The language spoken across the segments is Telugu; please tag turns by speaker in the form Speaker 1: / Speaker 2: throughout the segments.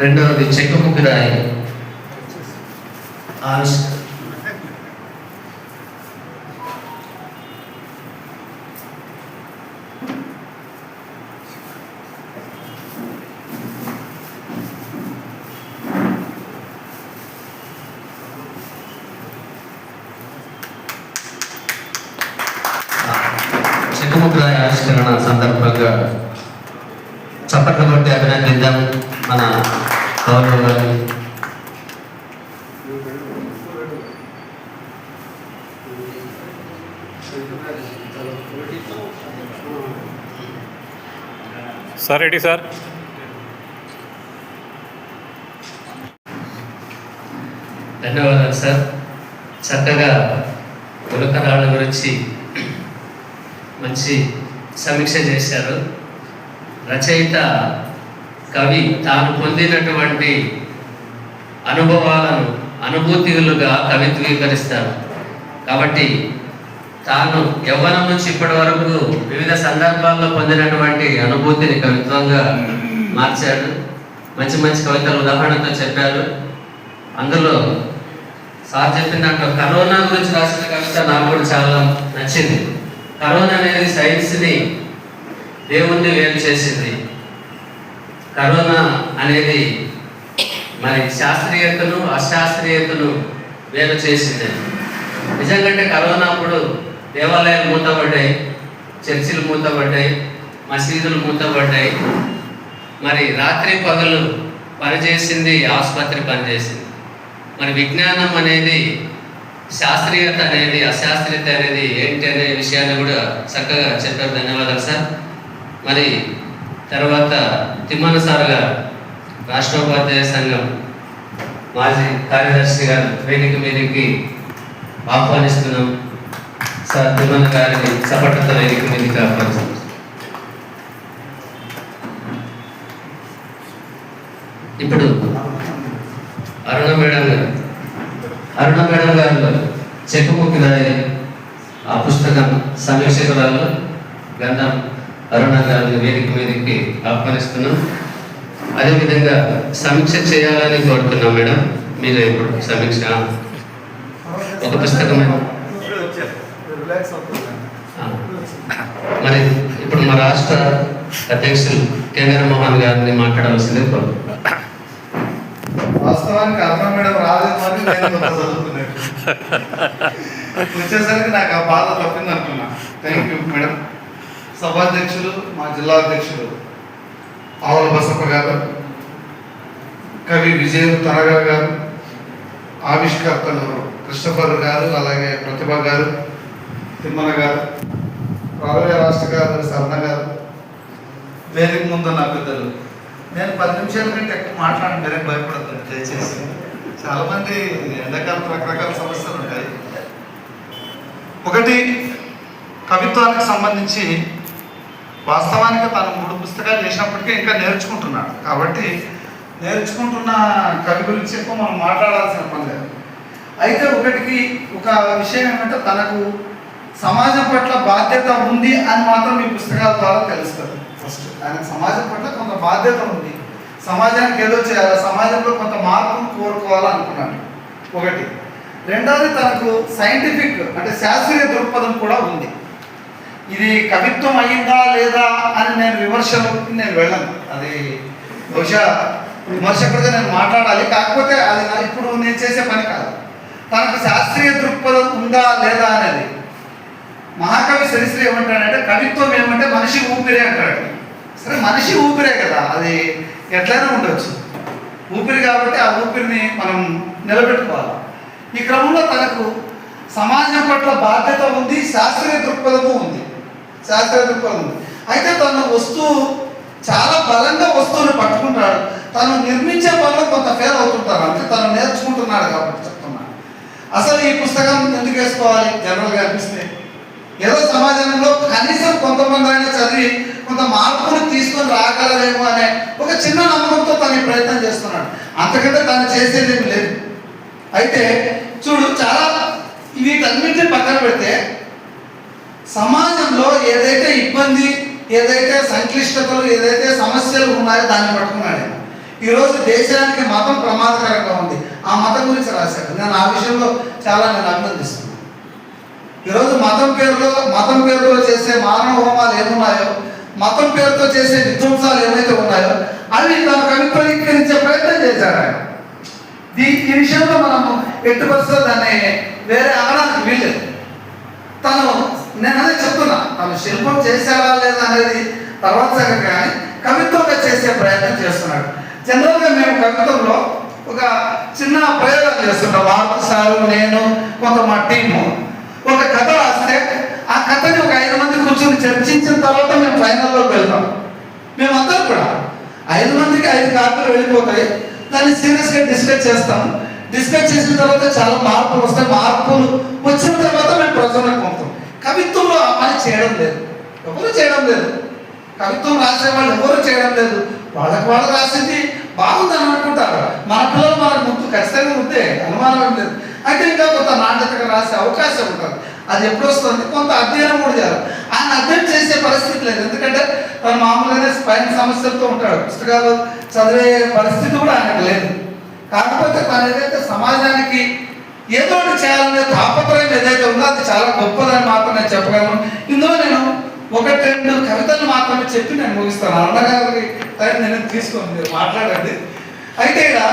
Speaker 1: రెండవది చెక్కుముక్కు రాయి ఆవిష్కరణ. చెక్కుముక్కు రాయి ఆవిష్కరణ సందర్భంగా చప్పట్లు కొట్టి అభినందిద్దాం మన గౌరవ గారు.
Speaker 2: Sir ready sir.
Speaker 1: ధన్యవాదాలు సార్. చక్కగా ఉలకరాళ్ళ గురించి మంచి సమీక్ష చేశారు. రచయిత కవి తాను పొందినటువంటి అనుభవాలను అనుభూతులుగా కవిత్వీకరిస్తారు. కాబట్టి తాను యవ్వనం నుంచి ఇప్పటి వరకు వివిధ సందర్భాల్లో పొందినటువంటి అనుభూతిని కవిత్వంగా మార్చాడు. మంచి మంచి కవితలు ఉదాహరణతో చెప్పారు. అందులో సార్ చెప్పిన దాంట్లో కరోనా గురించి రాసిన కవిత నాకు కూడా చాలా నచ్చింది. కరోనా అనేది సైన్స్ని దేవుణ్ణి వేరు చేసింది. కరోనా అనేది మరి శాస్త్రీయతను అశాస్త్రీయతను వేరు చేసింది. నిజంగా కరోనా అప్పుడు దేవాలయాలు మూతపడ్డాయి, చర్చిలు మూతపడ్డాయి, మసీదులు మూతపడ్డాయి. మరి రాత్రి పగలు పనిచేసింది, ఆసుపత్రి పనిచేసింది. మరి విజ్ఞానం అనేది, శాస్త్రీయత అనేది, అశాస్త్రీయత అనేది ఏంటి అనే విషయాన్ని కూడా చక్కగా చెప్పారు. ధన్యవాదాలు సార్. మరి తర్వాత తిమ్మన సార్ గారు, రాష్ట్రోపాధ్యాయ సంఘం మాజీ కార్యదర్శి గారు వేదిక మీదకి ఆహ్వానిస్తున్నాం. సార్ తిమ్మన గారిని చప్పట్లతో వేదిక మీదకి ఆహ్వానిస్తున్నాం. ఇప్పుడు అరుణ మేడం గారు చెక్కుముక్కు రాయి ఆ పుస్తకం సమీక్షకురాలు గంధం అరుణ గారిని వేదిక మీదకి ఆహ్వానిస్తున్నాం. అదేవిధంగా సమీక్ష చేయాలని కోరుతున్నాం మేడం. మీరు ఇప్పుడు సమీక్ష ఒక పుస్తకం మరి ఇప్పుడు మా రాష్ట్ర అధ్యక్షులు కేంద్ర మోహన్ గారిని మాట్లాడవలసింది కోరుతున్నాం.
Speaker 3: వాస్తవానికి అరుణ మేడం రాలేదు, వచ్చేసరికి నాకు ఆ బాధ తప్పింది అనుకున్నా. Thank you madam. సభాధ్యక్షులు మా జిల్లా అధ్యక్షులు ఆవుల బసప్ప గారు, కవి విజయ తరగా గారు, ఆవిష్కర్తలు కృష్ణఫర్ గారు, అలాగే ప్రతిభ గారు, తిమ్మన గారు, రాబోయే రాష్ట్ర గారు సరణ గారు, వేదిక ముందు నా పెద్దలు. నేను 10 నిమిషాల కంటే ఎక్కువ మాట్లాడడం భయపడుతుంది. దయచేసి చాలామంది ఎండాకాలం రకరకాల సమస్యలు ఉంటాయి. ఒకటి, కవిత్వానికి సంబంధించి వాస్తవానికి తను 3 పుస్తకాలు చేసినప్పటికీ ఇంకా నేర్చుకుంటున్నాడు. కాబట్టి నేర్చుకుంటున్న కవి గురించి ఎక్కువ మనం మాట్లాడాల్సిన పని లేదు. అయితే ఒక విషయం ఏమంటే తనకు సమాజం పట్ల బాధ్యత ఉంది అని మాత్రం ఈ పుస్తకాల ద్వారా తెలుస్తుంది. ఫస్ట్ ఆయనకు సమాజం పట్ల కొంత బాధ్యత ఉంది, సమాజానికి ఏదో చేయాలి, సమాజంలో కొంత మార్పును కోరుకోవాలనుకున్నాడు ఒకటి. రెండవది, తనకు సైంటిఫిక్ అంటే శాస్త్రీయ దృక్పథం కూడా ఉంది. ఇది కవిత్వం అయ్యిందా లేదా అని నేను విమర్శలోకి వెళ్ళను, అది బహుశా విమర్శకుడిగా నేను మాట్లాడాలి. కాకపోతే అది ఇప్పుడు నేను చేసే పని కాదు. తనకు శాస్త్రీయ దృక్పథం ఉందా లేదా అనేది మహాకవి శ్రీశ్రీ ఏమంటాడంటే, కవిత్వం ఏమంటే మనిషి ఊపిరే అంటాడు. సరే, మనిషి ఊపిరే కదా, అది ఎట్లయినా ఉండొచ్చు, ఊపిరి కాబట్టి ఆ ఊపిరిని మనం నిలబెట్టుకోవాలి. ఈ క్రమంలో తనకు సమాజం పట్ల బాధ్యత ఉంది, శాస్త్రీయ దృక్పథము ఉంది. అయితే తను చాలా బలంగా వస్తువుని పట్టుకుంటాడు. తను నిర్మించే పనిలో కొంత ఫెయిల్ అవుతుంటారు, అంటే తను నేర్చుకుంటున్నాడు కాబట్టి చెప్తున్నాను. అసలు ఈ పుస్తకం ఎందుకు వేసుకోవాలి జనరల్గా అనిపిస్తే, ఏదో సమాజంలో కనీసం కొంతమంది అయినా చదివి కొంత మార్పును తీసుకొని రాగలరేమో అనే ఒక చిన్న నమ్మకంతో తను ప్రయత్నం చేస్తున్నాడు. అంతకంటే తను చేసేది ఏమి లేదు. అయితే చూడు, చాలా వీటన్నింటినీ పక్కన పెడితే సమాజంలో ఏదైతే ఇబ్బంది, ఏదైతే సంక్లిష్టతలు, ఏదైతే సమస్యలు ఉన్నాయో దాన్ని పట్టుకున్నాడు. ఈరోజు దేశానికి మతం ప్రమాదకరంగా ఉంది, ఆ మతం గురించి రాశాడు. నేను ఆ విషయంలో చాలా అభినందిస్తున్నాను. ఈరోజు మతం పేరులో చేసే మానవ హోమాలు ఏమున్నాయో, మతం పేరుతో చేసే విధ్వంసాలు ఏమైతే ఉన్నాయో అవి తన కవిత్వీకరించే ప్రయత్నం చేశాడు ఆయన. ఈ విషయంలో మనము ఎట్టి పరిస్థితుల్లో దాన్ని వేరే అనడానికి వీల్లేదు. నేను అదే చెప్తున్నా, తను శిల్పం చేశారా లేదా అనేది తర్వాత సంగతి, కానీ కవిత్వంగా చేసే ప్రయత్నం చేస్తున్నాడు. జనరల్గా మేము కవిత్వంలో ఒక చిన్న ప్రయోగం చేస్తుంటాం. వార్త సారు, నేను, కొంత మా టీము ఒక కథ రాస్తే ఆ కథని ఒక 5 మంది కూర్చొని చర్చించిన తర్వాత మేము ఫైనల్లోకి వెళ్తాం. మేమందరం కూడా 5 మందికి 5 కాపీలు వెళ్ళిపోతాయి. దాన్ని సీరియస్గా డిస్కస్ చేస్తాం. డిస్కస్ చేసిన తర్వాత చాలా మార్పులు వస్తాయి. మార్పులు వచ్చిన తర్వాత మేము ప్రజలకు పంపుతాం. కవిత్వంలో ఆ పని చేయడం లేదు, ఎవరు చేయడం లేదు. కవిత్వం రాసే వాళ్ళు ఎవరు చేయడం లేదు. వాళ్ళు రాసింది బాగుందని అనుకుంటారు. మన పిల్లలు మనకు ముందు ఖచ్చితంగా ఉంటే అనుమానం లేదు. అయితే ఇంకా కొంత నాణ్యతగా రాసే అవకాశం ఉంటుంది. అది ఎప్పుడు వస్తుంది, కొంత అధ్యయనం కూడా చేయాలి. ఆయన అధ్యయనం చేసే పరిస్థితి లేదు, ఎందుకంటే తను మామూలుగానే స్పైన్ సమస్యలతో ఉంటాడు. పుస్తకాలు చదివే పరిస్థితి కూడా ఆయనకు లేదు. కాకపోతే తను ఏదైతే సమాజానికి ఏదో ఒకటి చేయాలనే తాపత్రయం ఏదైతే ఉందో అది చాలా గొప్పదని మాత్రం నేను చెప్పగలను. ఇందులో నేను 1-2 కవితలు మాత్రమే చెప్పి నేను ముగిస్తాను. అన్నగారికి టైం నేను తీసుకోండి, మీరు మాట్లాడండి. అయితే ఇక్కడ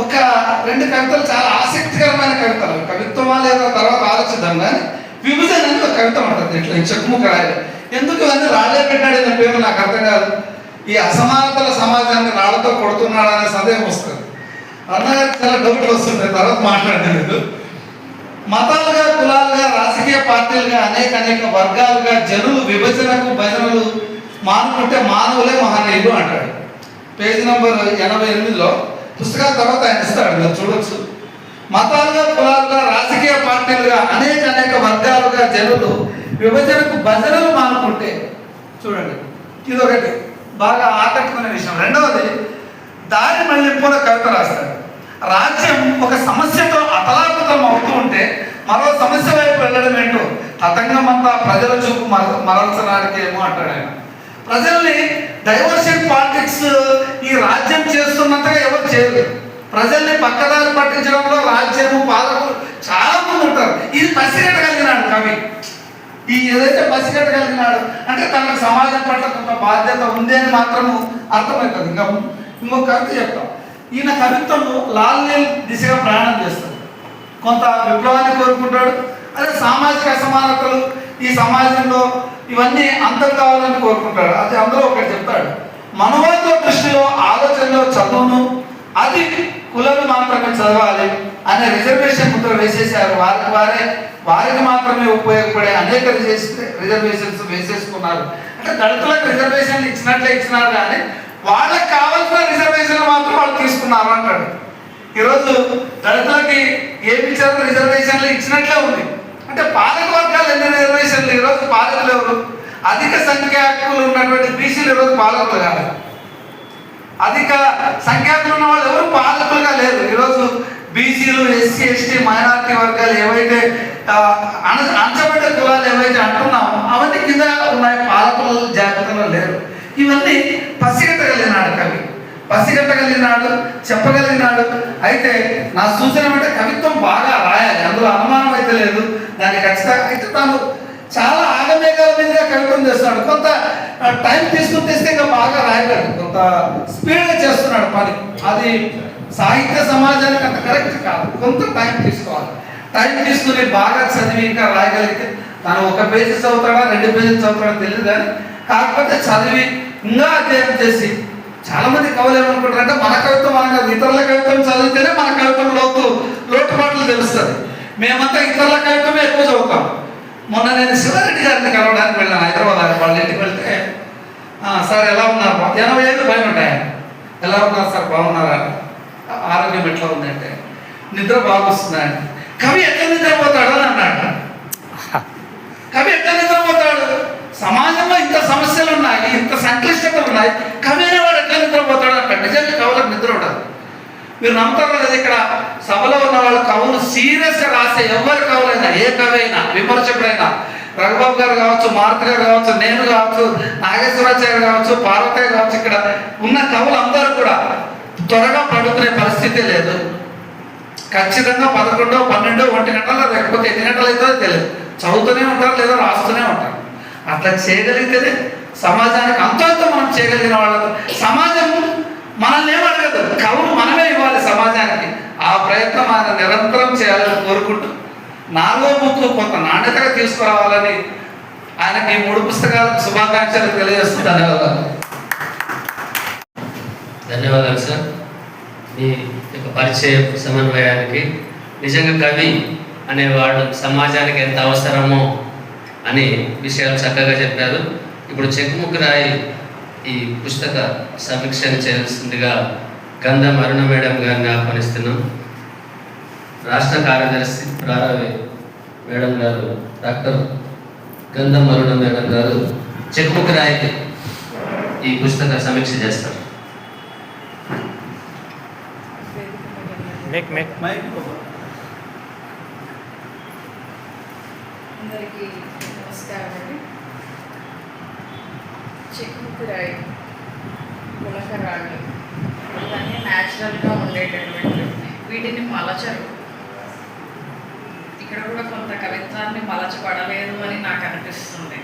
Speaker 3: ఒక 2 కవితలు చాలా ఆసక్తికరమైన కవితలు. కవిత్వమా లేదా తర్వాత ఆలోచిద్దాం, కానీ విభజన అని ఒక కవిత ఉంటుంది. ఇట్లా చెక్కుముక్క రాయాలి. ఎందుకు ఇవన్నీ రాళ్లే పెట్టాడు అనే పేరు నాకు అర్థం కాదు. ఈ అసమానతల సమాజాన్ని రాళ్లతో కొడుతున్నాడు అనే సందేహం వస్తుంది. అన్నగారికి చాలా డౌట్లు వస్తుంటాయి, తర్వాత మాట్లాడలేదు. మతాలుగా, కులాలుగా, రాజకీయ పార్టీలుగా అనేక వర్గాలుగా జనులు విభజనకు భజనలు మానుకుంటే మానవులే మహనీయులు అంటాడు. పేజీ నంబర్ 88లో పుస్తకాల తర్వాత ఆయన ఇస్తాడు, మీరు చూడొచ్చు. మతాలుగా, కులాలుగా, రాజకీయ పార్టీలుగా అనేక వర్గాలుగా జనులు విభజనకు భజనలు మానుకుంటే, చూడండి ఇదొకటి బాగా ఆకట్టుకునే విషయం. రెండవది, దారి మళ్ళింపుల కవిత రాస్తాడు. రాజ్యం ఒక సమస్యతో అతలాకుతలం అవుతూ ఉంటే మరో సమస్య వైపు వెళ్ళడం ఏంటో తతంగమంతా ప్రజల చూపు మరల్చడానికి ఏమో అంటాడు ఆయన. ప్రజల్ని డైవర్షన్ పాలిటిక్స్ ఈ రాజ్యం చేస్తున్నంతగా ఎవరు చేయలేదు. ప్రజల్ని పక్కదారి పట్టించడంలో రాజ్యము, పాలకులు చాలా మంది ఉంటారు. ఇది పసిగట్టగలిగినాడు కవి. ఈ ఏదైతే పసిగట్టగలిగినాడు అంటే తనకు సమాజం పట్ల కొంత బాధ్యత ఉంది అని మాత్రము అర్థమవుతుంది. ఇంకొక కవిత చెప్తాం. ఈయన కవిత్వము లాల్నీల్ దిశగా ప్రయాణం చేస్తాడు. కొంత విప్లవాన్ని కోరుకుంటాడు, అదే సామాజిక అసమానతలు ఈ సమాజంలో ఇవన్నీ అంతం కావాలని కోరుకుంటాడు. అది అందులో ఒకటి చెప్తాడు. మనవాద దృష్టిలో ఆలోచనలో చదువును అది కులాలు మాత్రమే చదవాలి అనే రిజర్వేషన్ ముద్ర వేసేసారు. వారికి మాత్రమే ఉపయోగపడే అనేక రిజర్వేషన్స్ వేసేసుకున్నారు. అంటే దళితులకు రిజర్వేషన్లు ఇచ్చినట్లే ఇచ్చినారు, కానీ వాళ్ళకి కావాల్సిన రిజర్వేషన్లు మాత్రం వాళ్ళు తీసుకున్నారు అంటాడు. ఈరోజు దళితులకి ఏమి ఇచ్చారు, రిజర్వేషన్లు ఇచ్చినట్లే ఉంది. అంటే పాలక వర్గాలు ఎన్ని రిజర్వేషన్లు, ఈరోజు పాలకులు ఎవరు? అధిక సంఖ్యాకులు ఉన్నటువంటి బీసీలు ఈరోజు పాలకులు కాదు. అధిక సంఖ్యాకులు ఉన్న వాళ్ళు ఎవరు పాలకులుగా లేరు. ఈరోజు బీసీలు, ఎస్సీ, ఎస్టీ, మైనారిటీ వర్గాలు ఏవైతే అణచబడ్డ కులాలు ఏవైతే అంటున్నామో అవన్నీ కింద ఉన్నాయి, పాలకుల జాగ్రత్తలో లేరు. ఇవన్నీ పసిగట్టగలిగినాడు కవి, పసిగట్టగలిగినాడు, చెప్పగలిగినాడు. అయితే నా సూచన అంటే కవిత్వం బాగా రాయాలి, అందులో అనుమానం అయితే లేదు. దాన్ని ఖచ్చితంగా అయితే తాను చాలా ఆగమేఘాల మీదుగా కవిత్వం చేస్తున్నాడు. కొంత టైం తీసుకుని తెస్తే ఇంకా బాగా రాయగలడు, కొంత స్పీడ్గా చేస్తున్నాడు పని. అది సాహిత్య సమాజానికి అంత కరెక్ట్ కాదు, కొంత టైం తీసుకోవాలి. టైం తీసుకుని బాగా చదివి ఇంకా రాయగలిగితే తను ఒక పేజీ చదువుతాడా 2 పేజీలు చదువుతాడో తెలియదు, కానీ కాకపోతే చదివి ఇంకా అధ్యయనం చేసి, చాలా మంది కవులు ఏమనుకుంటారంటే మన కవిత్వం మన కాదు, ఇతరుల కవిత్వం చదివితేనే మన కవిత్వం లోటుపాట్లు తెలుస్తుంది. మేమంతా ఇతరుల కవిత్వమే ఎక్కువ చదువుతాం. మొన్న నేను శివారెడ్డి గారిని కలవడానికి వెళ్ళాను హైదరాబాద్. వాళ్ళ ఇంటికి వెళ్తే సార్ ఎలా ఉన్నారు, 80 ఏళ్ళు పైన ఉంటాయి, ఎలా ఉన్నారు సార్, బాగున్నారా, ఆరోగ్యం ఎట్లా ఉందంటే నిద్ర బాగా వస్తుందండి. కవి ఎట్లా నిద్రపోతాడు అని అన్నాడు. కవి ఎట్లా నిద్రపోతాడు? సమాజంలో ఇంత సమస్యలు ఉన్నాయి, ఇంత సంక్లిష్టతలు ఉన్నాయి, కవి అనేవాడు ఎట్లా నిద్రపోతాడు అంటాడు. నిజంగా కవులకు నిద్ర ఉండదు. మీరు నమ్ముతారో లేదు, ఇక్కడ సభలో ఉన్న వాళ్ళ కవులు సీరియస్గా రాసే ఎవరి కవులైనా, ఏ కవి అయినా, విమర్శకుడైనా, రఘుబాబు గారు కావచ్చు, మారుతి గారు కావచ్చు, నేను కావచ్చు, నాగేశ్వరాచార్య కావచ్చు, పార్వతయ్య కావచ్చు, ఇక్కడ ఉన్న కవులు అందరూ కూడా త్వరగా పడుకునే పరిస్థితి లేదు. ఖచ్చితంగా 11, 12, 1 గంటల లేకపోతే ఎన్ని గంటలు అవుతుందో తెలియదు, చదువుతూనే ఉంటారు లేదా రాస్తూనే ఉంటారు. అట్లా చేయగలిగితేనే సమాజానికి అంతో మనం చేయగలిగిన వాళ్ళకు సమాజం మనల్ని ఏమడగదు, కవులు మనమే ఇవ్వాలి సమాజానికి. ఆ ప్రయత్నం ఆయన నిరంతరం చేయాలని కోరుకుంటూ 4వ బుక్ కొంత నాణ్యతగా తీసుకురావాలని ఆయనకి 3 పుస్తకాలకు శుభాకాంక్షలు తెలియజేస్తూ ధన్యవాదాలు.
Speaker 1: ధన్యవాదాలు సార్. మీ యొక్క పరిచయ సమన్వయానికి. నిజంగా కవి అనేవాడు సమాజానికి ఎంత అవసరమో అని విషయాలు చక్కగా చెప్పారు. ఇప్పుడు చెక్కుముక్కు రాయి ఈ పుస్తక సమీక్షను చేయాల్సిందిగా గంధం అరుణ మేడం గారిని ఆహ్వానిస్తున్నాం. రాష్ట్ర కార్యదర్శి ప్రారవి మేడం గారు, డాక్టర్ గంధం అరుణ మేడం గారు చెక్కుముక్కు రాయికి ఈ పుస్తక సమీక్ష చేస్తారు.
Speaker 4: అందరికీ నమస్కారం అండి. చెక్కుముక్కు రాయి, గులకరాళ్ళు ఇవన్నీ న్యాచురల్గా ఉండేటటువంటి, వీటిని మలచరు. ఇక్కడ కూడా కొంత కవిత్వాన్ని మలచబడలేదు అని నాకు అనిపిస్తుంది.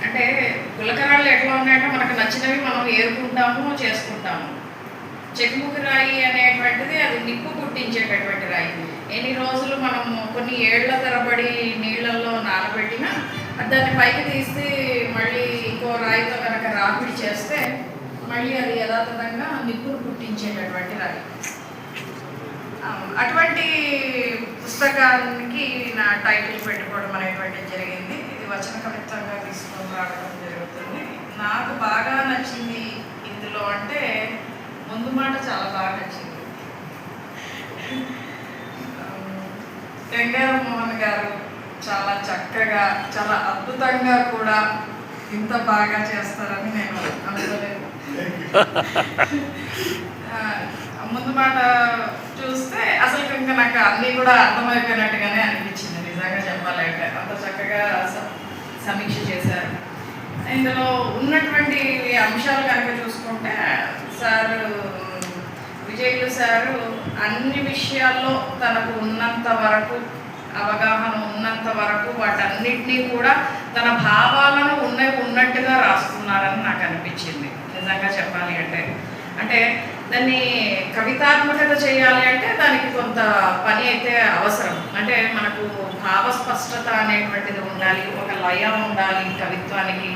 Speaker 4: అంటే గులకరాళ్ళు ఎట్లా ఉన్నాయంటే మనకు నచ్చినవి మనం ఏరుకుంటాము, చేసుకుంటాము. చెక్కుముక్కు రాయి అనేటువంటిది అది నిప్పు పుట్టించేటటువంటి రాయి. ఎన్ని రోజులు మనము కొన్ని ఏళ్ల తరబడి నీళ్ళల్లో నానబెట్టినా దాన్ని పైకి తీసి మళ్ళీ ఇంకో రాయితో కనుక రాపిడి చేస్తే మళ్ళీ అది యథాతథంగా నిప్పును పుట్టించేటటువంటి రాయి. అటువంటి పుస్తకానికి నా టైటిల్ పెట్టుకోవడం అనేటువంటిది జరిగింది. ఇది వచన కవిత్వంగా తీసుకొని రావడం జరుగుతుంది. నాకు బాగా నచ్చింది ఇందులో అంటే ముందు మాట చాలా బాగా నచ్చింది. గంగారం మోహన్ గారు చాలా చక్కగా, చాలా అద్భుతంగా కూడా ఇంత బాగా చేస్తారని నేను అనుకోలేదు. ముందు మాట చూస్తే అసలు ఇంకా నాకు అన్నీ కూడా అర్థమైపోయినట్టుగానే అనిపించింది. నిజంగా చెప్పాలంటే అంత చక్కగా సమీక్ష చేశారు. ఇందులో ఉన్నటువంటి అంశాలు కనుక చూసుకుంటే సారు విజయులు సారు అన్ని విషయాల్లో తనకు ఉన్నంత వరకు అవగాహన ఉన్నంత వరకు వాటన్నిటినీ కూడా తన భావాలను ఉన్నట్టుగా రాసుకున్నారని నాకు అనిపించింది. నిజంగా చెప్పాలి అంటే దాన్ని కవితాత్మకత చేయాలి అంటే దానికి కొంత పని అయితే అవసరం. అంటే మనకు భావస్పష్టత అనేటువంటిది ఉండాలి, ఒక లయ ఉండాలి కవిత్వానికి,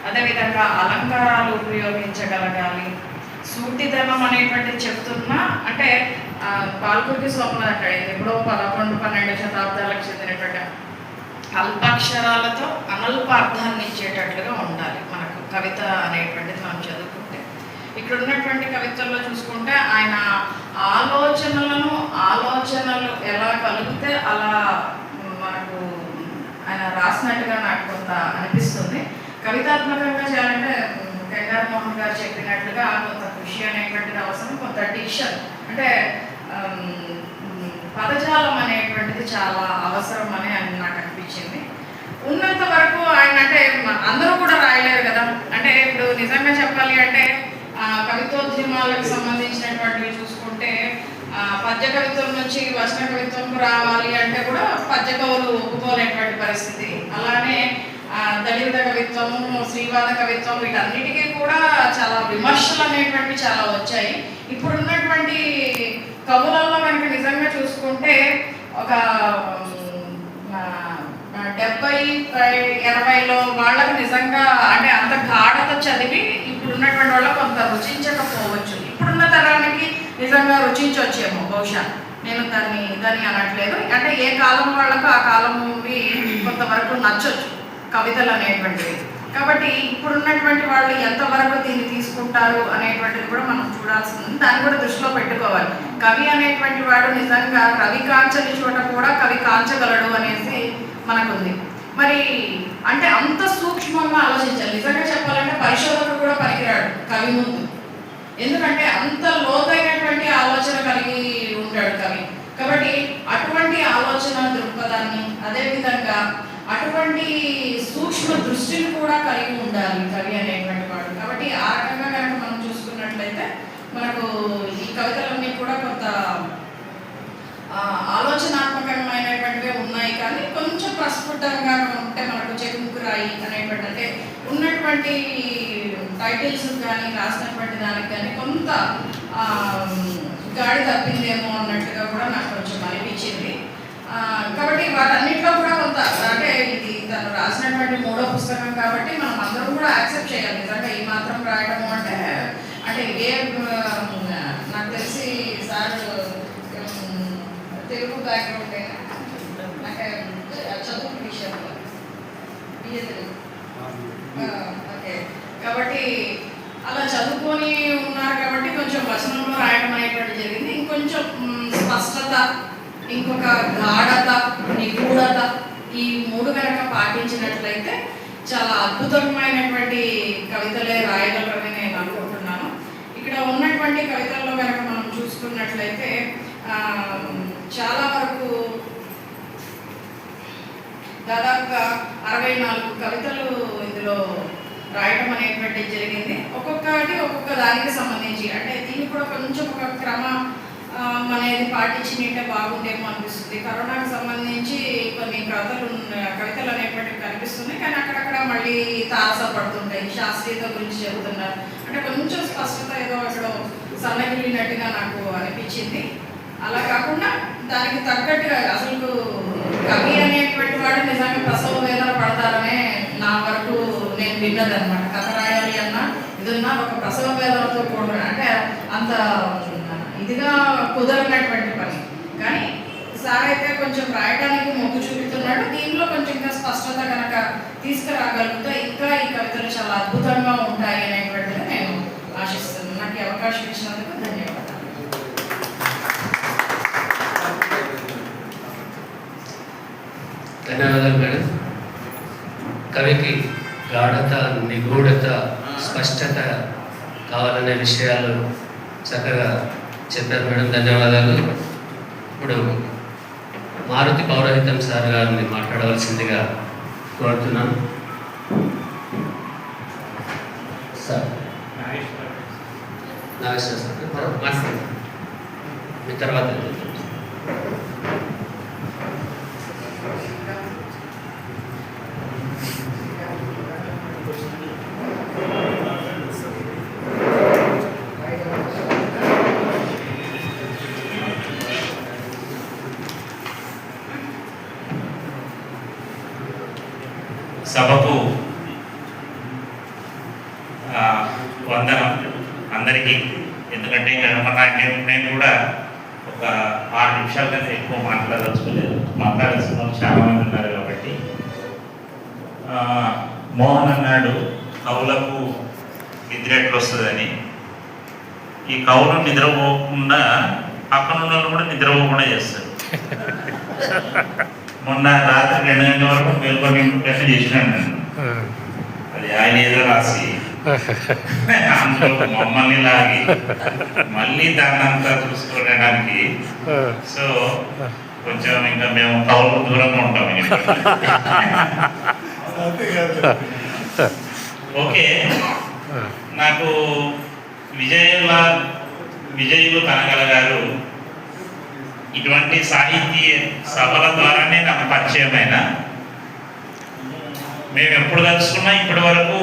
Speaker 4: అదేవిధంగా అలంకారాలు ఉపయోగించగలగాలి, సూటిదనం అనేటువంటిది చెప్తున్నా. అంటే పాల్కురికి స్వప్నం అంటాడు, ఎప్పుడో 11, 12 శతాబ్దాలకు చెందినటువంటి అల్పాక్షరాలతో అనల్పార్థాన్ని ఇచ్చేటట్లుగా ఉండాలి మనకు కవిత అనేటువంటిది మనం చదువుకుంటే. ఇక్కడ ఉన్నటువంటి కవిత్వంలో చూసుకుంటే ఆయన కలిగితే అలా మనకు ఆయన రాసినట్టుగా నాకు కొంత అనిపిస్తుంది. కవితాత్మకంగా చేయాలంటే గంగారు మోహన్ గారు చెప్పినట్లుగా కొంత కృషి అనేటువంటిది అవసరం, కొంత డిక్షన్ అంటే పదజాలం అనేటువంటిది చాలా అవసరం అని నాకు అనిపించింది. ఉన్నంత వరకు ఆయన అంటే అందరూ కూడా రాయలేరు కదా. అంటే ఇప్పుడు నిజంగా చెప్పాలి అంటే కవితోద్యమాలకు సంబంధించినటువంటివి చూసుకుంటే పద్య కవిత్వం నుంచి వచన కవిత్వంకు రావాలి అంటే కూడా పద్య కవులు ఒప్పుకోలేటువంటి పరిస్థితి. అలానే దళిత కవిత్వము, శ్రీవాద కవిత్వం వీటన్నిటికీ కూడా చాలా విమర్శలు అనేటువంటివి చాలా వచ్చాయి. ఇప్పుడున్నటువంటి కవులలో కనుక నిజంగా చూసుకుంటే ఒక 70-80లో వాళ్ళకి నిజంగా అంటే అంత గాఢత చదివి ఇప్పుడున్నటువంటి వాళ్ళకి కొంత రుచించకపోవచ్చు. ఇప్పుడున్న తరానికి నిజంగా రుచించవచ్చేమో బహుశా, నేను దాన్ని అనట్లేదు. అంటే ఏ కాలం వాళ్ళకు ఆ కాలంవి కొంతవరకు నచ్చొచ్చు కవితలు అనేటువంటివి. కాబట్టి ఇప్పుడున్నటువంటి వాళ్ళు ఎంతవరకు దీన్ని తీసుకుంటారు అనేటువంటిది కూడా మనం చూడాల్సి ఉంది. దాన్ని కూడా దృష్టిలో పెట్టుకోవాలి. కవి అనేటువంటి వాడు నిజంగా రవి కాంచని చోట కూడా కవి కాంచగలడు అనేసి మనకుంది. మరి అంటే అంత సూక్ష్మంగా ఆలోచించాలి. నిజంగా చెప్పాలంటే పరిశోధకుడు కూడా పనికిరాడు కవి ముందు. ఎందుకంటే అంత లోతైనటువంటి ఆలోచన కలిగి ఉంటాడు కవి. కాబట్టి అటువంటి ఆలోచన దృక్పథాన్ని, అదేవిధంగా అటువంటి సూక్ష్మ దృష్టిని కూడా కలిగి ఉండాలి కవి అనేటువంటి వాడు. కాబట్టి ఆ రకంగా కనుక మనం చూసుకున్నట్లయితే మనకు ఈ కవితలన్నీ కూడా కొంత ఆలోచనాత్మకమైనటువంటివే ఉన్నాయి. కానీ కొంచెం ప్రస్ఫుటంగా ఉంటే మనకు చెకుముకురాయి అనేటువంటి అంటే ఉన్నటువంటి టైటిల్స్ కానీ రాసినటువంటి దానికి కానీ కొంత గాడి తప్పిందేమో అన్నట్టుగా కూడా నాకు కొంచెం అనిపించింది. కాబట్టి వాటన్నిటిలో కూడా కొంత అంటే ఇది తను రాసినటువంటి 3వ పుస్తకం కాబట్టి మనం అందరం కూడా యాక్సెప్ట్ చేయాలి. నిజంగా ఈ మాత్రం రాయడము అంటే ఏ నాకు తెలిసి సార్ తెలుగు బ్యాక్గ్రౌండ్ నాకు చదువు విషయంలో ఓకే. కాబట్టి అలా చదువుకొని ఉన్నారు కాబట్టి కొంచెం వచనంలో రాయడం అనేటువంటి జరిగింది. ఇంకొంచెం స్పష్టత, ఇంకొక గాఢత, నిగూఢత ఈ 3 కనుక పాటించినట్లయితే చాలా అద్భుతమైనటువంటి కవితలే రాయగలరని నేను అనుకుంటున్నాను. ఇక్కడ ఉన్నటువంటి కవితల్లో కనుక మనం చూసుకున్నట్లయితే చాలా వరకు దాదాపుగా 64 కవితలు ఇందులో రాయడం అనేటువంటి జరిగింది. ఒక్కొక్క దానికి సంబంధించి అంటే దీన్ని కూడా కొంచెం ఒక క్రమం అనేది పాటించినట్టే బాగుండేమో అనిపిస్తుంది. కరోనాకు సంబంధించి కొన్ని కవితలు అనేటువంటివి కనిపిస్తున్నాయి, కానీ అక్కడక్కడ మళ్ళీ తారసపడుతుంటాయి. శాస్త్రీయత గురించి చెబుతున్నారు అంటే కొంచెం స్పష్టత ఏదో అక్కడ సన్నగిలినట్టుగా నాకు అనిపించింది. అలా కాకుండా దానికి తగ్గట్టుగా అసలు కవి అనేటువంటి వాడు నిజంగా ప్రసవ వేదన పడతారనే నా వరకు నేను విన్నదన్నమాట. కథ రాయాలి అన్నా ఇదన్నా ఒక ప్రసవ వేదనతో కూడిన అంటే అంత ఇదిగా కుదరనటువంటి పని. కానీ సార్ అయితే కొంచెం రాయడానికి మొగ్గు చూపుతున్నాడు. దీనిలో కొంచెం ఇంకా స్పష్టత కనుక తీసుకురాగలుగుతా ఇంకా ఈ కవితలు చాలా అద్భుతంగా ఉంటాయి అనేటువంటిది నేను ఆశిస్తున్నాను. నాకు ఈ అవకాశం ఇచ్చినందుకు ధన్యవాదాలు.
Speaker 1: ధన్యవాదాలు మేడం. కవికి గాఢత, నిగూఢత, స్పష్టత కావాలనే విషయాలు చక్కగా చెప్పారు మేడం. ధన్యవాదాలు. ఇప్పుడు మారుతి పౌరోహితం సార్ గారిని మాట్లాడవలసిందిగా కోరుతున్నాను. సార్ నాగేశ్వర సార్ మాట్లాడండి, మీ తర్వాత
Speaker 5: సభకు వందనం అందరికీ. ఎందుకంటే నేను కూడా ఒక 6 నిమిషాల కంటే ఎక్కువ మాట్లాడదలుచుకోలేదు. మాట్లాడాల్సిన వాళ్ళు చాలా మంది ఉన్నారు కాబట్టి. మోహన్ అన్నాడు కవులకు నిద్ర ఎట్లా వస్తుందని. ఈ కవులు నిద్రపోకుండా పక్కన ఉన్న వాళ్ళు కూడా నిద్రపోకుండా చేస్తారు. మొన్న రాత్రి 2 గంటల వరకు మేల్కొని ప్రశ్న చేసినాను నేను. అది ఆయన ఏదో రాసి అందులో మమ్మల్ని లాగి మళ్ళీ దాన్ని అంతా చూసుకోవడానికి. సో కొంచెం ఇంకా మేము కౌలు దూరంగా ఉంటాం. ఓకే, నాకు విజయులు కనగల గారు ఇటువంటి సాహితీ సభల ద్వారానే నాకు పరిచయమైన. మేము ఎప్పుడు కలుసుకున్నా ఇప్పటి వరకు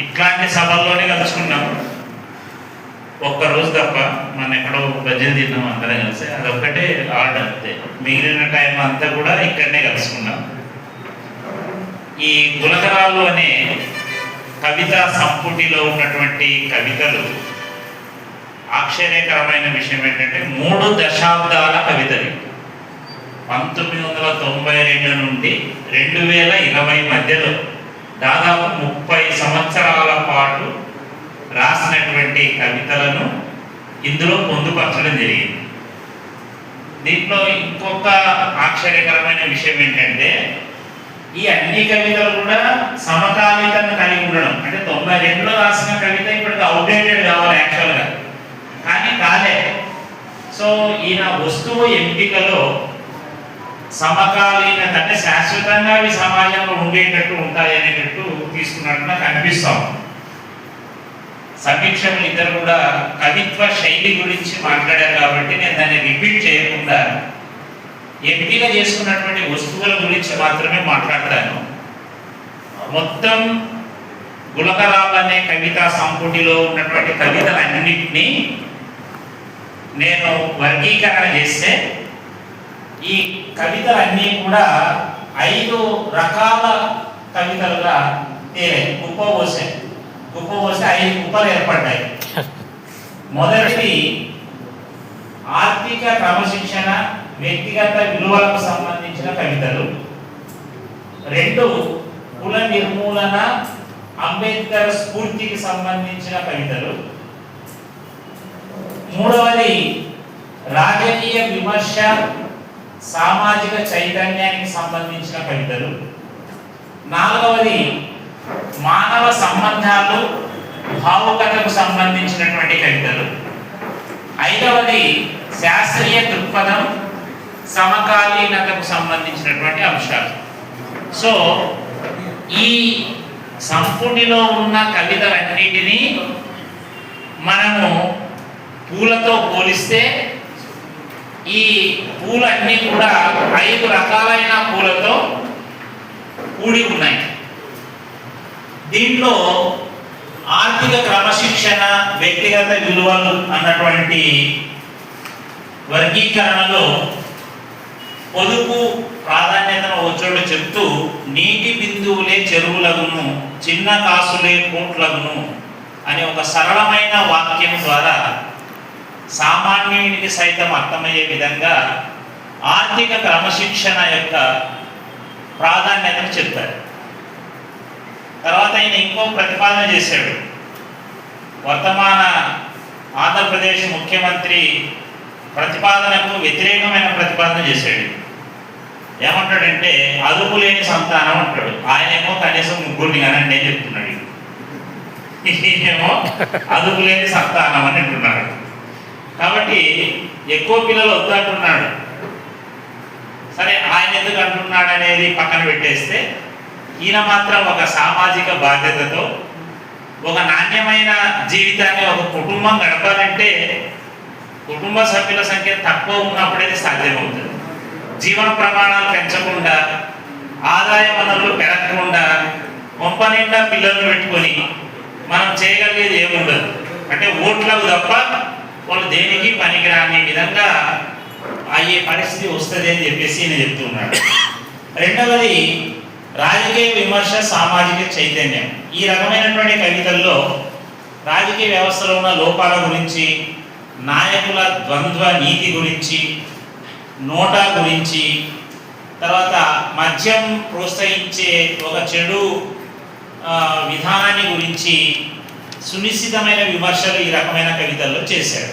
Speaker 5: ఇట్లాంటి సభల్లోనే కలుసుకున్నాం. ఒక్కరోజు తప్ప మన ఎక్కడో భజన తిన్నాం అందరం కలిసి, అదొక్కటే ఆర్డర్ అంతే. మిగిలిన టైం అంతా కూడా ఇక్కడనే కలుసుకున్నాం. ఈ గులకరాళ్ళు అనే కవిత సంపుటిలో ఉన్నటువంటి కవితలు ఆశ్చర్యకరమైన విషయం ఏంటంటే 3 దశాబ్దాల కవితలు. 1992 నుండి 2020 మధ్యలో దాదాపు 30 సంవత్సరాల పాటు రాసినటువంటి కవితలను ఇందులో పొందుపరచడం జరిగింది. దీంట్లో ఇంకొక ఆశ్చర్యకరమైన విషయం ఏంటంటే ఈ అన్ని కవితలు కూడా సమకాలీకరణ కలిగి ఉండడం. అంటే 92లో రాసిన కవిత ఇప్పటికి అవుట్డేటెడ్ కావాలి యాక్చువల్గా, కానీ కాలే. సో ఈయన వస్తువు ఎంపికలో సమకాలీనత అంటే శాశ్వతంగా అవి సమాజంలో ఉండేటట్టు ఉంటాయి అనేటట్టు తీసుకున్నట్టు నాకు అనిపిస్తాం. సమీక్షకులు ఇద్దరు కూడా కవిత్వ శైలి గురించి మాట్లాడారు కాబట్టి నేను దాన్ని రిపీట్ చేయకుండా ఎంపిక చేసుకున్నటువంటి వస్తువుల గురించి మాత్రమే మాట్లాడతాను. మొత్తం గులకరాళ్ళు అనే కవితా సంపుటిలో ఉన్నటువంటి కవితలన్నింటినీ నేను వర్గీకరణ చేస్తే ఈ కవితలన్నీ కూడా 5 రకాల కవితలుగా తేలాయి. కుప్పపోసే 5 కుప్పలు ఏర్పడ్డాయి. మొదటిది ఆర్థిక క్రమశిక్షణ, వ్యక్తిగత విలువలకు సంబంధించిన కవితలు. 2 కుల నిర్మూలన, అంబేద్కర్ స్ఫూర్తికి సంబంధించిన కవితలు. 3వది రాజకీయ విమర్శ, సామాజిక చైతన్యానికి సంబంధించిన కవితలు. 4వది మానవ సంబంధాలు, భావుకతకు సంబంధించినటువంటి కవితలు. 5వది శాస్త్రీయ దృక్పథం, సమకాలీనతకు సంబంధించినటువంటి అంశాలు. సో ఈ సంపుటిలో ఉన్న కవితలన్నిటినీ మనము పూలతో పోలిస్తే ఈ పూలన్నీ కూడా 5 రకాలైన పూలతో కూడి ఉన్నాయి. దీంట్లో ఆర్థిక క్రమశిక్షణ, వ్యక్తిగత విలువలు అన్నటువంటి వర్గీకరణలో పొదుపు ప్రాధాన్యతను వచ్చోడు చెప్తూ నీటి బిందువులే చెరువులగును, చిన్న కాసులే కోట్లగును అనే ఒక సరళమైన వాక్యం ద్వారా సామాన్యునికి సైతం అర్థమయ్యే విధంగా ఆర్థిక క్రమశిక్షణ యొక్క ప్రాధాన్యతను చెప్తారు. తర్వాత ఆయన ఇంకో ప్రతిపాదన చేశాడు. వర్తమాన ఆంధ్రప్రదేశ్ ముఖ్యమంత్రి ప్రతిపాదనకు వ్యతిరేకమైన ప్రతిపాదన చేశాడు. ఏమంటాడంటే అదుపు లేని సంతానం అంటాడు. ఆయనేమో కనీసం 3 కనండి అని చెప్తున్నాడు. ఈయనేమో అదుపు లేని సంతానం అని అంటున్నాడు. కాబట్టి ఎక్కువ పిల్లలు వద్దంటున్నాడు. సరే, ఆయన ఎందుకు అంటున్నాడు అనేది పక్కన పెట్టేస్తే ఈయన మాత్రం ఒక సామాజిక బాధ్యతతో ఒక నాణ్యమైన జీవితాన్ని ఒక కుటుంబం గడపాలంటే కుటుంబ సభ్యుల సంఖ్య తక్కువ ఉన్నప్పుడైతే సాధ్యమవుతుంది. జీవన ప్రమాణాలు పెంచకుండా, ఆదాయ వనరులు పెరగకుండా, కొంప నిండా పిల్లలను పెట్టుకొని మనం చేయగలిగేది ఏముండదు. అంటే ఓట్లకు తప్ప వాళ్ళు దేనికి పనికిరాని విధంగా అయ్యే పరిస్థితి వస్తుంది అని చెప్పేసి నేను చెప్తున్నాడు. 2వది రాజకీయ విమర్శ, సామాజిక చైతన్యం. ఈ రకమైనటువంటి కవితల్లో రాజకీయ వ్యవస్థలో ఉన్న లోపాల గురించి, నాయకుల ద్వంద్వ నీతి గురించి, నోటా గురించి, తర్వాత మద్యం ప్రోత్సహించే ఒక చెడు విధానాన్ని గురించి సునిశ్చితమైన విమర్శలు ఈ రకమైన కవితల్లో చేశాడు.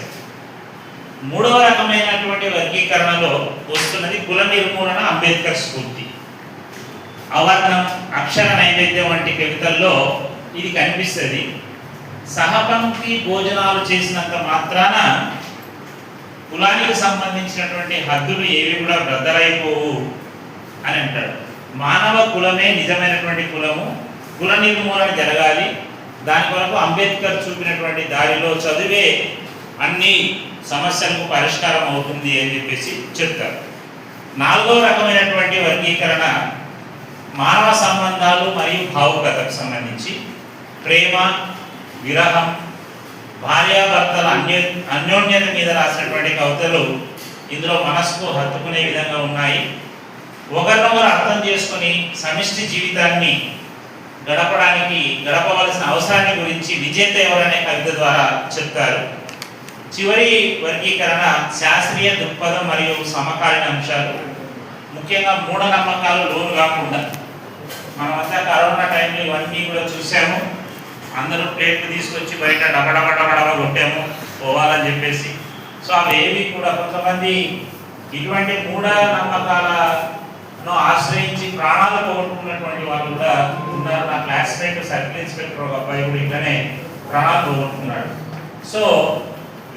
Speaker 5: మూడవ రకమైనటువంటి వర్గీకరణలో వస్తున్నది కుల నిర్మూలన అంబేద్కర్ స్ఫూర్తి. అవర్ణం, అక్షర నైవేద్యం వంటి కవితల్లో ఇది కనిపిస్తుంది. సహపంక్తి భోజనాలు చేసినంత మాత్రాన కులానికి సంబంధించినటువంటి హద్దులు ఏవి కూడా బద్దలైపోవు అని అంటాడు. మానవ కులమే నిజమైనటువంటి కులము, కుల నిర్మూలన జరగాలి. దాని కొరకు అంబేద్కర్ చూపినటువంటి దారిలో చదివే అన్ని సమస్యలకు పరిష్కారం అవుతుంది అని చెప్పేసి చెప్తారు. నాలుగవ రకమైనటువంటి వర్గీకరణ మానవ సంబంధాలు మరియు భావుకతకు సంబంధించి ప్రేమ, విరహం, భార్యాభర్తల అన్యోన్యత మీద రాసినటువంటి కవితలు ఇందులో మనసుకు హత్తుకునే విధంగా ఉన్నాయి. ఒకరినొకరు అర్థం చేసుకుని సమిష్టి జీవితాన్ని గడపవలసిన అవసరాన్ని గురించి విజేత ఎవరనే కవిత ద్వారా చెప్తారు. చివరి వర్గీకరణ శాస్త్రీయ దృక్పథం మరియు సమకాలీన అంశాలు, ముఖ్యంగా మూఢనమ్మకాలు లోను కాకుండా. మనమంతా కరోనా టైంలో ఇవన్నీ కూడా చూసాము. అందరూ ప్లేట్లు తీసుకొచ్చి బయట డబడబడబడవ కొట్టాము పోవాలని చెప్పేసి. సో అవేవి కూడా కొంతమంది ఇటువంటి మూఢనమ్మకాలను ఆశ్రయించి ప్రాణాలు పోగొట్టుకున్నటువంటి వాళ్ళు కూడా ఉన్నారు. నా క్లాస్మేట్ సర్కిల్ ఇన్స్పెక్టర్ ఒక అబ్బాయి కూడా ఇట్లనే ప్రాణాలు పోగొట్టుకున్నాడు. సో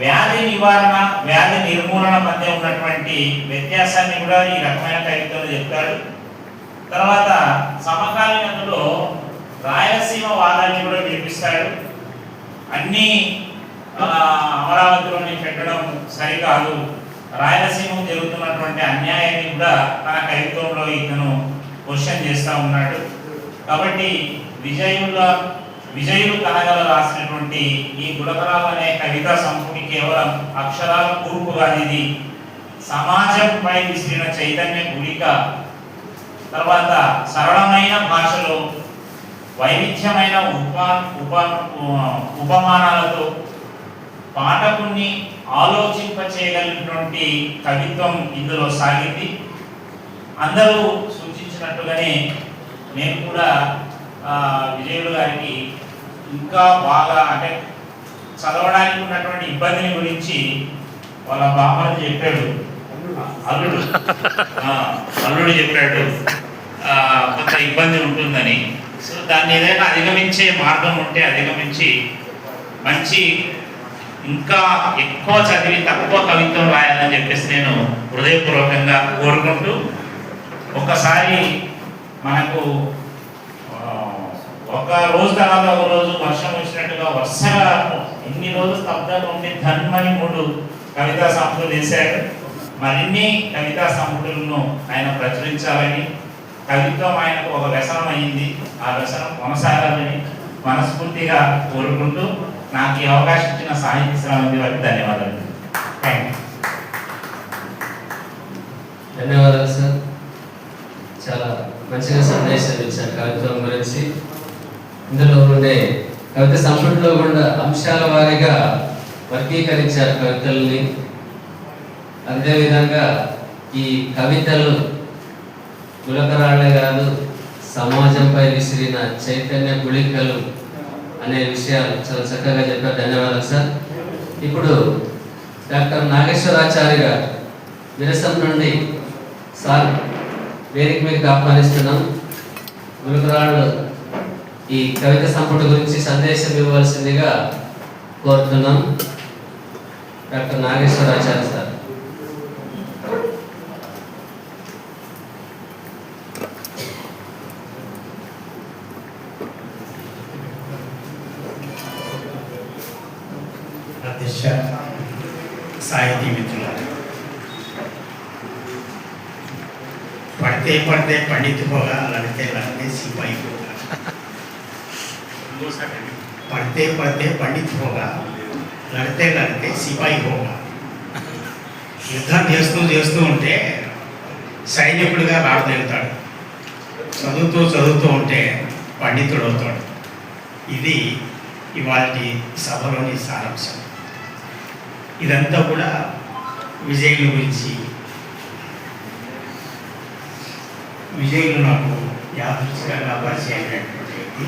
Speaker 5: వ్యాధి నివారణ, వ్యాధి నిర్మూలన మధ్య ఉన్నటువంటి వ్యత్యాసాన్ని కూడా ఈ రకమైన కవితలు చెప్తాడు. తర్వాత సమకాలీనతలో రాయలసీమ వాదాన్ని కూడా వినిపిస్తాడు. అన్నీ అమరావతిలోని పెట్టడం సరికాదు, రాయలసీమకు జరుగుతున్నటువంటి అన్యాయాన్ని కూడా తన కవిత్వంలో ఇతను క్వశ్చన్ చేస్తూ ఉన్నాడు. కాబట్టి విజయులు కనగల రాసినటువంటి ఈ గుణకరాలు అనే కవితా సంపుటి కేవలం అక్షరాల కూర్పు కానిది, సమాజంపై విసిరిన చైతన్య గుళిక. తర్వాత సరళమైన భాషలో వైవిధ్యమైన ఉపమానాలతో పాఠకుని ఆలోచింపచేయగలిగినటువంటి కవిత్వం ఇందులో సాగింది. అందరూ సూచించినట్టుగానే నేను కూడా విజయుడు గారికి ఇంకా బాగా అంటే చదవడానికి ఉన్నటువంటి ఇబ్బందిని గురించి వాళ్ళ బామ్మది చెప్పాడు, అల్లుడు చెప్పాడు కొంత ఇబ్బంది ఉంటుందని. సో దాన్ని ఏదైనా అధిగమించే మార్గం ఉంటే అధిగమించి మంచి ఇంకా ఎక్కువ చదివి తక్కువ కవిత్వం రాయాలని చెప్పేసి నేను హృదయపూర్వకంగా కోరుకుంటూ, ఒకసారి మనకు ఒక రోజు తర్వాత ఒక రోజు వర్షం వచ్చినట్టుగా వరుసగా ఎన్ని రోజులు స్తబ్దత ఉండి ధన్మని 3 కవితా సంపుటులు వేశాడు. మరిన్ని కవితా సంపుటులను ఆయన ప్రచురించాలని, కవిత్వం ఆయనకు ఒక వ్యసనం అయింది, ఆ వ్యసనం కొనసాగాలని మనస్ఫూర్తిగా కోరుకుంటూ నాకు ఈ అవకాశం ఇచ్చిన సాహిత్య శ్రావంతి వారికి ధన్యవాదాలు. Thank you.
Speaker 1: ధన్యవాదాలు సార్. చాలా మంచిగా సందేశాలు ఇచ్చారు కవిత్వం గురించి. ఇందులో ఉండే కవిత సంపుటిలో కూడా అంశాల వారీగా వర్గీకరించారు కవితల్ని. అదేవిధంగా ఈ కవితలు గులకరాళ్లే కాదు, సమాజంపై విసిరిన చైతన్య గుళికలు అనే విషయాలు చాలా చక్కగా చెప్పారు. ధన్యవాదాలు సార్. ఇప్పుడు డాక్టర్ నాగేశ్వరాచారి గారు విరసం నుండి సార్ వేదిక మీదకి ఆహ్వానిస్తున్నాం. గులకరాళ్ళు ఈ కవిత సంపుటి గురించి సందేశం ఇవ్వవలసిందిగా కోరుతున్నాం. Doctor Nageshwaracharya sir.
Speaker 6: అధ్యక్ష, సాహితీ మిత్రులారా, పడితే పడితే పండితుపోగా, లడితే లడితే సిపాయి పోగా. పడితే పడితే పండిత్ పోగా, లడితే లడితే సిపాయి పోగా. యుద్ధం చేస్తూ ఉంటే సైనికుడిగా రాడదేలుతాడు, చదువుతూ ఉంటే పండితుడు అవుతాడు. ఇది ఇవాళ సభలోని సారాంశం. ఇదంతా కూడా విజయుల గురించి. విజయులు నాకు యాదృచ్ఛికంగా పరిచయం అయినటువంటి వ్యక్తి.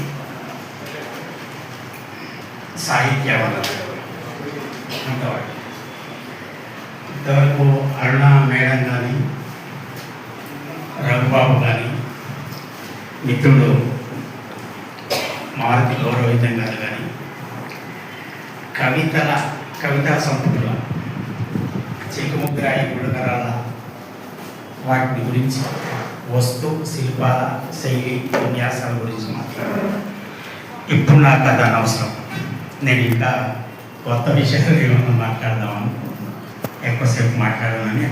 Speaker 6: సాహిత్య అంతవాడు. ఇంతవరకు అరుణ మేడం కానీ రఘుబాబు కానీ మిత్రుడు మారుతి గౌరవితం గారు కానీ కవితా సంపుటుల చెక్కుముగ్గురాయి గుడగరాల వాటి గురించి వస్తు శిల్పాల శైలి విన్యాసాల గురించి మాట్లాడారు. ఇప్పుడు నాకు అది అనవసరం. నేను ఇంకా కొత్త విషయాలు ఏమన్నా మాట్లాడదామని ఎక్కువసేపు మాట్లాడాలని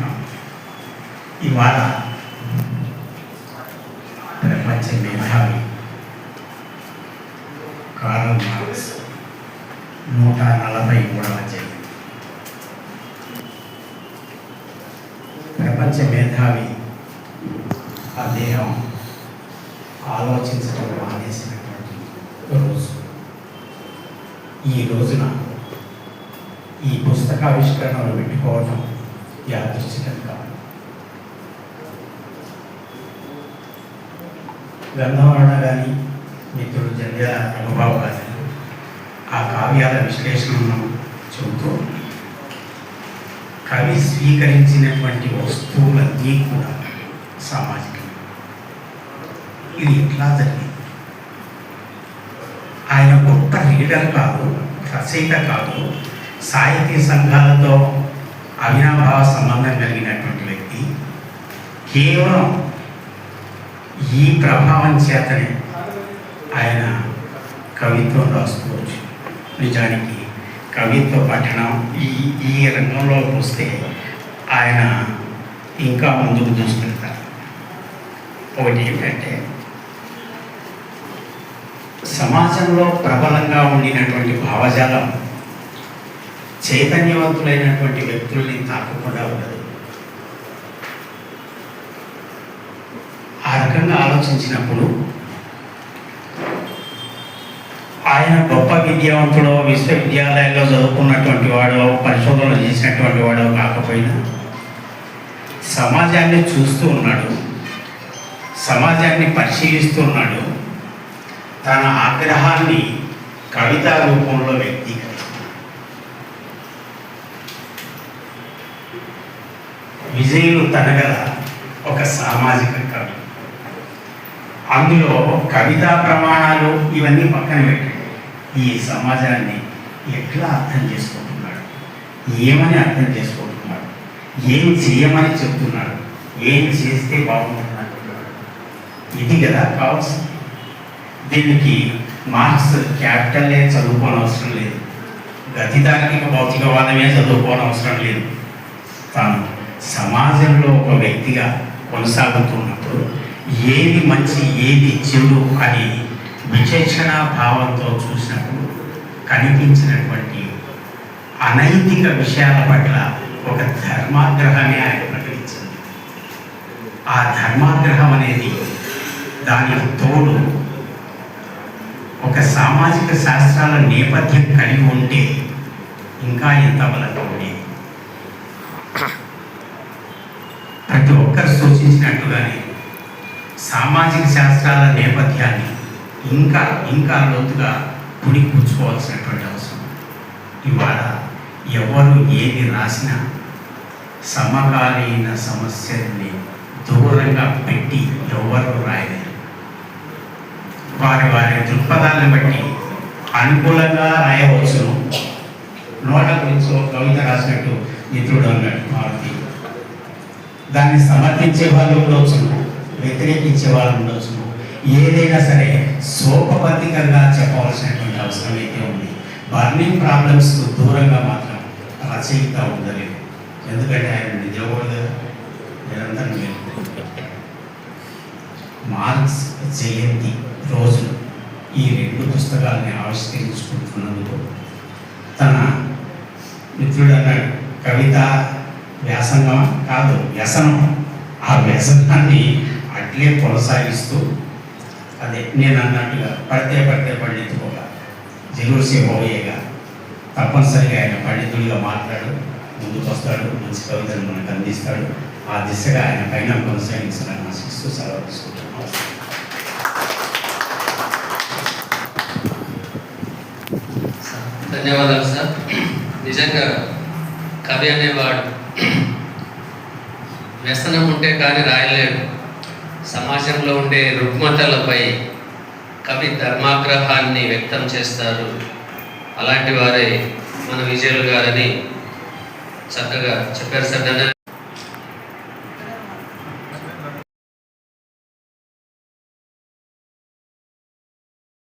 Speaker 6: ఇవాళ ప్రపంచ మేధావి కార్ల్ మార్క్స్ 143వ జయంతి. ప్రపంచ మేధావి ఆ దేహం ఆలోచించడం మానేసినటువంటి రోజు. ఈ రోజున ఈ పుస్తకావిష్కరణలు పెట్టుకోవడం యాదృచ్ఛికం కాదు. గంధవాడ కానీ మిత్రుడు జంధ్యాల రఘుబాబు గారి ఆ కావ్యాల విశ్లేషణను చెబుతూ కవి స్వీకరించినటువంటి వస్తువులన్నీ కూడా సామాజిక. ఇది ఎట్లా జరిగింది? ఆయన గొప్ప రీడర్ కాదు, రచయిత కాదు, సాహితీ సంఘాలతో అవినాభావ సంబంధం కలిగినటువంటి వ్యక్తి. కేవలం ఈ ప్రభావం చేతనే ఆయన కవిత్వం రాసుకోవచ్చు. నిజానికి కవిత్వ పఠనం ఈ రంగంలోకి వస్తే ఆయన ఇంకా ముందుకు దూసుకెళ్తారు. ఒకటి ఏంటంటే సమాజంలో ప్రబలంగా ఉండినటువంటి భావజాలం చైతన్యవంతులైనటువంటి వ్యక్తుల్ని తాకకుండా ఉండదు. ఆ రకంగా ఆలోచించినప్పుడు ఆయన గొప్ప విద్యావంతుడో విశ్వవిద్యాలయాల్లో చదువుకున్నటువంటి వాడో పరిశోధనలు చేసినటువంటి వాడో కాకపోయినా సమాజాన్ని చూస్తూ ఉన్నాడు, సమాజాన్ని పరిశీలిస్తూ ఉన్నాడు, తన ఆగ్రహాన్ని కవితా రూపంలో వ్యక్తీకరించాడు. విజయులు తనగల ఒక సామాజిక కవి. అందులో కవితా ప్రమాణాలు ఇవన్నీ పక్కన పెట్టండి. ఈ సమాజాన్ని ఎట్లా అర్థం చేసుకుంటున్నాడు, ఏమని అర్థం చేసుకుంటున్నాడు, ఏం చేయమని చెప్తున్నాడు, ఏం చేస్తే బాగుంటుంది అంటున్నాడు. ఇది కదా కావాల్సింది. దీనికి మార్క్స్ క్యాపిటల్లే చదువుకోనవసరం లేదు, గతితార్కిక భౌతికవాదమే చదువుకోనవసరం లేదు. తాను సమాజంలో ఒక వ్యక్తిగా కొనసాగుతున్నప్పుడు ఏది మంచి ఏది చెడు అని విచక్షణ భావంతో చూసినప్పుడు కనిపించినటువంటి అనైతిక విషయాల పట్ల ఒక ధర్మాగ్రహాన్ని ఆయన ప్రకటించింది. ఆ ధర్మాగ్రహం అనేది దానికి తోడు ఒక సామాజిక శాస్త్రాల నేపథ్యం కలిగి ఉంటే ఇంకా ఎంత బలంగా ఉండేది. ప్రతి ఒక్కరు సూచించినట్టుగానే సామాజిక శాస్త్రాల నేపథ్యాన్ని ఇంకా లోతుగా పుణిపుచ్చుకోవాల్సినటువంటి అవసరం. ఇవాళ ఎవరు ఏది రాసినా సమకాలీన సమస్యల్ని దూరంగా పెట్టి ఎవరు రాయలేరు. వారి దృక్పథాలను బట్టి అనుకూలంగా రాయవచ్చును. నోట గురించి ఒక కవిత రాసినట్టు మిత్రుడు అన్నట్టు మారుతి. దాన్ని సమర్థించే వాళ్ళు ఉండవచ్చును, వ్యతిరేకించే వాళ్ళు ఉండవచ్చును. ఏదైనా సరే సోపబద్ధికంగా చెప్పవలసినటువంటి అవసరం అయితే ఉంది. బర్నింగ్ ప్రాబ్లమ్స్ దూరంగా మాత్రం రచయిత ఉండలేదు. ఎందుకంటే ఆయన నిద్రపోలేదు, నిరంతరం లేదు. మార్క్స్ జయంతి రోజు ఈ 2 పుస్తకాలని ఆవిష్కరించుకుంటున్నందుకు తన మిత్రుడు అన్నాడు, కవిత వ్యాసంగం కాదు వ్యసనం. ఆ వ్యసనాన్ని అట్లే కొనసాగిస్తూ అదే నేను అన్నట్టుగా పడితే పండితుగా జలూసి పోయేగా తప్పనిసరిగా ఆయన పండితుడిగా మాట్లాడు, ముందుకు వస్తాడు, మంచి కవితను మనకు అందిస్తాడు. ఆ దిశగా ఆయన పైన కొనసాగించాలని ఆశిస్తూ సెలవు తీసుకుంటున్నాను.
Speaker 1: ధన్యవాదాలు సార్. నిజంగా కవి అనేవాడు వ్యసనం ఉంటే కానీ రాయలేడు. సమాజంలో ఉండే రుగ్మతలపై కవి ధర్మాగ్రహాన్ని వ్యక్తం చేస్తారు. అలాంటి వారే మన విజయులు గారని చక్కగా చెప్పారు సార్.